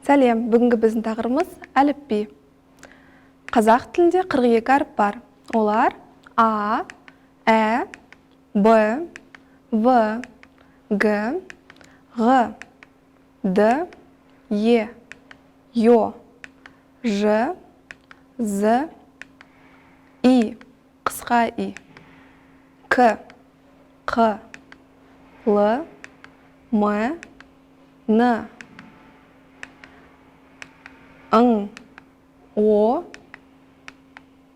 Сәлем, бүгінгі біздің тақырыбымыз әліпби. Қазақ тілінде 42 әріп бар. Олар А, Ә, Б, В, Г, Ғ, Д, Е, Ё, Ж, З, И, қысқа И, К, Қ, Л, М, Н, Ң, О,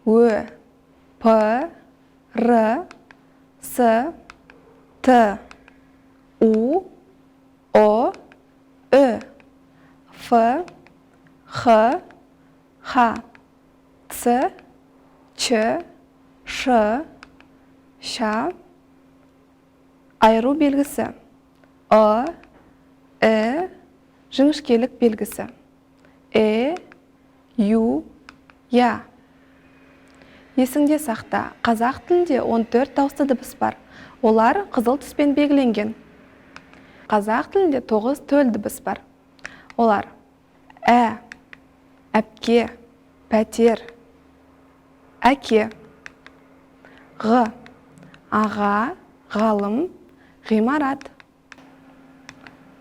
Ө, П, Р, С, Т, У, О, Ү, Ф, Х, Х, Ц, Ч, Ш, Ш. Айыру белгісі. Ы, Ә, жіңішкелік белгісі. Ә, Ю, Я. Есіңде сақта, қазақ тілінде 14 дауысты дыбыс бар. Олар қызыл түспен белгіленген. Қазақ тілінде 9 төл дыбыс бар. Олар Ә, әпке, пәтер, әке, Ғ, аға, ғалым, ғимарат,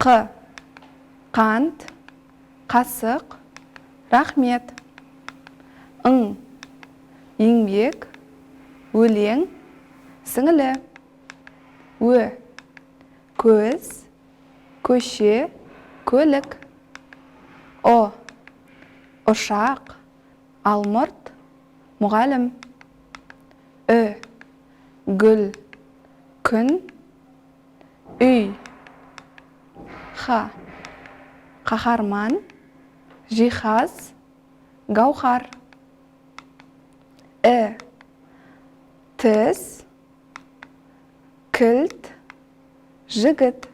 Қ, қант, қасық, рахмет, Ң, еңбек, өлең, сіңілі, Ө, көз, көше, көлік, О, ұшақ, алмұрт, мұғалім, Ү, гүл, күн, Үй, Х, қаһарман, жиһаз, гауһар, Ә, тіс, кілт, жігіт.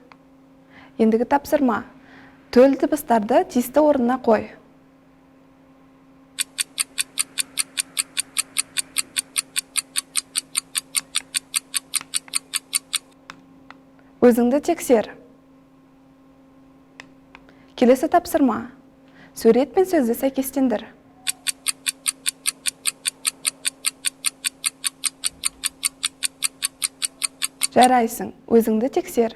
Ендігі тапсырма. Төл дыбыстарды тиісті орнына қой. Өзіңді тексер. Келесі тапсырма. Сурет пен сөзді сәйкестендір. Жарайсың, өзіңді тексер.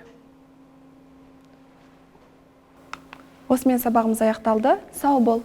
Осымен сабағымыз аяқталды. Сау бол.